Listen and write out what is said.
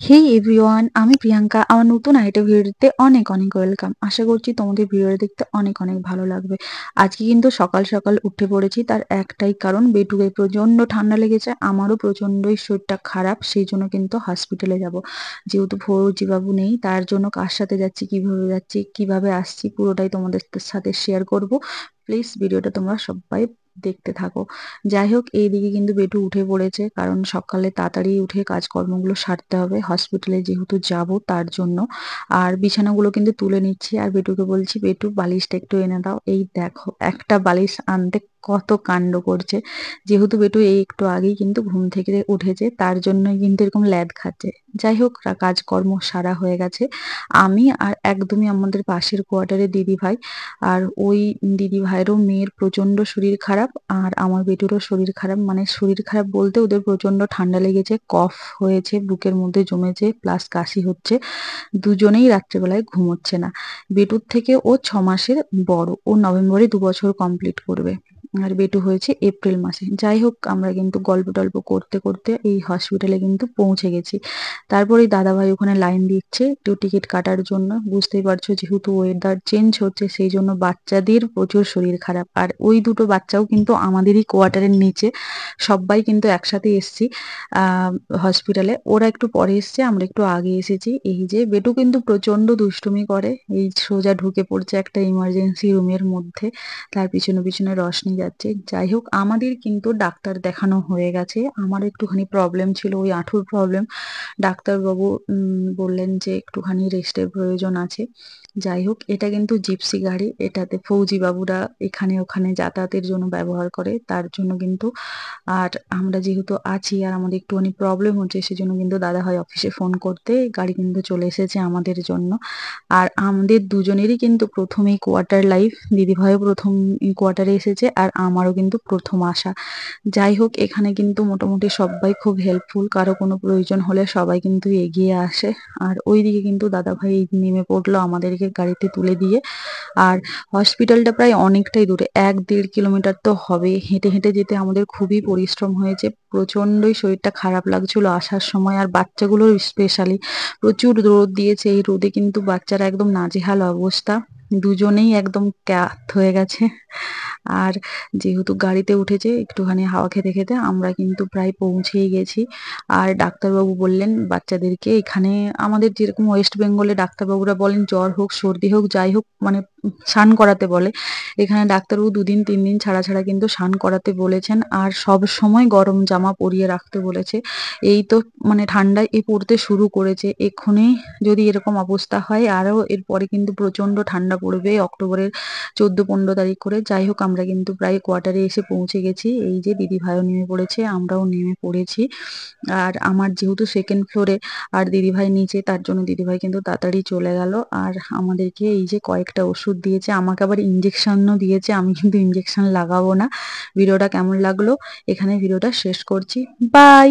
হেই everyone, আমি প্রিয়াঙ্কা। আমার নতুন আরেকটা ভিডিওতে অনেক অনেক ওয়েলকাম। আশা করছি তোমাদের ভিডিওটা দেখতে অনেক অনেক ভালো লাগবে। আজকে কিন্তু সকাল সকাল উঠে পড়েছি, তার একটাই কারণ, বেটুকে প্রচন্ড ঠান্ডা লেগেছে, আমারও প্রচন্ডই শরীরটা খারাপ, সেই জন্য কিন্তু হসপিটালে যাব। যেহেতু ফৌজি বাবু নেই, তার জন্য কার সাথে যাচ্ছি, কিভাবে যাচ্ছি, কিভাবে আসছি, পুরোটাই তোমাদের সাথে শেয়ার করব। প্লিজ ভিডিওটা তোমরা সবাই দেখতে থাকো। যাই হোক, এইদিকে কিন্তু বেটু উঠে পড়েছে, কারণ সকালে তাড়াতাড়ি উঠে কাজকর্মগুলো সারতে হবে, হসপিটালে যেহেতু যাব তার জন্য। আর বিছানাগুলো কিন্তু তুলে নিচ্ছি, আর বেটুকে বলছি, বেটু বালিশটা একটু এনে দাও। এই দেখো, একটা বালিশ আনতে কত কাণ্ড করছে। যেহেতু বেটু এই একটু আগেই কিন্তু ঘুম থেকে উঠেছে, তার জন্যই কিন্তু এরকম ল্যাদ খাচ্ছে। যাই হোক, কাজকর্ম সারা হয়ে গেছে। আমি আর একদমই আমাদের পাশের কোয়ার্টারে দিদি ভাই, আর ওই দিদি ভাইয়েরও মেয়ের প্রচন্ড শরীর খারাপ, আর আমার বেটুরও শরীর খারাপ। মানে শরীর খারাপ বলতে ওদের প্রচন্ড ঠান্ডা লেগেছে, কফ হয়েছে, বুকের মধ্যে জমেছে, প্লাস কাশি হচ্ছে। দুজনেই রাত্রেবেলায় ঘুমোচ্ছে না। বেটুর থেকে ও 6 মাসের বড়, ও নভেম্বরে 2 বছর কমপ্লিট করবে। আর বেটু হয়েছে এপ্রিল মাসে। যাই হোক, আমরা কিন্তু গল্প টল্প করতে করতে এই হসপিটালে কিন্তু পৌঁছে গেছি। তারপরে দাদাভাই ওখানে লাইন দিচ্ছে একটু টিকিট কাটার জন্য। বুঝতেই পারছো, যেহেতু ওয়েদার চেঞ্জ হচ্ছে, সেই জন্য বাচ্চাদের প্রচুর শরীর খারাপ। আর ওই দুটো বাচ্চাও কিন্তু আমাদেরই কোয়ার্টারের নিচে, সবাই কিন্তু একসাথে এসছি হসপিটালে। ওরা একটু পরে এসছে, আমরা একটু আগে এসেছি। এই যে বেটু কিন্তু প্রচন্ড দুষ্টুমি করে, এই সোজা ঢুকে পড়ছে একটা ইমার্জেন্সি রুমের মধ্যে, তার পিছনে পিছনে রশনি যাচ্ছে। যাই হোক, আমাদের কিন্তু ডাক্তার দেখানো হয়ে গেছে। আমার একটুখানি প্রবলেম ছিল, ওই হাঁটুর প্রবলেম। ডাক্তারবাবু বললেন যে একটুখানি রেস্টের প্রয়োজন আছে। যাই হোক, এটা কিন্তু জিপসি গাড়ি, এটাতে ফৌজি বাবুরা এখানে ওখানে যাতায়াতের জন্য ব্যবহার করে, তার জন্য কিন্তু। আর আমরা যেহেতু আছি আর আমাদের একটুখানি প্রবলেম হচ্ছে, সেজন্য কিন্তু দাদা হয় অফিসে ফোন করতে গাড়ি কিন্তু চলে এসেছে আমাদের জন্য। আর আমাদের দুজনেরই কিন্তু প্রথমেই কোয়ার্টার লাইফ, দিদিভাইও প্রথম কোয়ার্টারে এসেছে, আর আমারও কিন্তু প্রথম আসা। যাই হোক, এখানে কিন্তু মোটামুটি সবাই খুব হেল্পফুল, কারো কোনো প্রয়োজন হলে সবাই কিন্তু এগিয়ে আসে। আর ওইদিকে কিন্তু দাদাভাই নেমে পড়লো আমাদেরকে গাড়িতে তুলে দিয়ে। আর হসপিটালটা প্রায় অনেকটাই দূরে, 1-1.5 কিলোমিটার তো হবে। হেঁটে হেঁটে যেতে আমাদের খুবই পরিশ্রম হয়েছে, প্রচন্ডই শরীরটা খারাপ লাগছিল আসার সময়। আর বাচ্চাগুলোর স্পেশালি প্রচুর রোদ দিয়েছে, এই রোদে কিন্তু বাচ্চারা একদম নাজেহাল অবস্থা, দুজনেই একদম ক্যাথ হয়ে গেছে। আর যেহেতু গাড়িতে উঠেছে, একটুখানি হাওয়া খেতে খেতে আমরা কিন্তু প্রায় পৌঁছেই গেছি। আর ডাক্তারবাবু বললেন বাচ্চাদেরকে, এখানে আমাদের যেরকম ওয়েস্ট বেঙ্গলে ডাক্তারবাবুরা বলেন জ্বর হোক সর্দি হোক যাই হোক, মানে স্নান করাতে বলে, এখানে ডাক্তারবাবু 2 দিন 3 দিন ছাড়া ছাড়া কিন্তু স্নান করাতে বলেছেন। আর সব সময় গরম জামা পরিয়ে রাখতে বলেছে। এই তো মানে ঠান্ডায় পড়তে শুরু করেছে, এক্ষুনি যদি এরকম অবস্থা হয় আরো এরপরে কিন্তু প্রচন্ড ঠান্ডা পড়বে অক্টোবরের 14-15 তারিখ করে। যাই হোক, আমরা কিন্তু প্রায় কোয়ার্টারে এসে পৌঁছে গেছি। এই যে দিদি ভাইও নেমে পড়েছে, আমরাও নেমে পড়েছি। আর আমার যেহেতু সেকেন্ড ফ্লোরে আর দিদিভাই নিচে, তার জন্য দিদিভাই কিন্তু তাড়াতাড়ি চলে গেল। আর আমাদেরকে এই যে কয়েকটা ওষুধ দিয়েছে, আমাকে আবার ইঞ্জেকশনও দিয়েছে, আমি কিন্তু ইঞ্জেকশন লাগাবো না। ভিডিওটা কেমন লাগলো, এখানে ভিডিওটা শেষ করছি। বাই।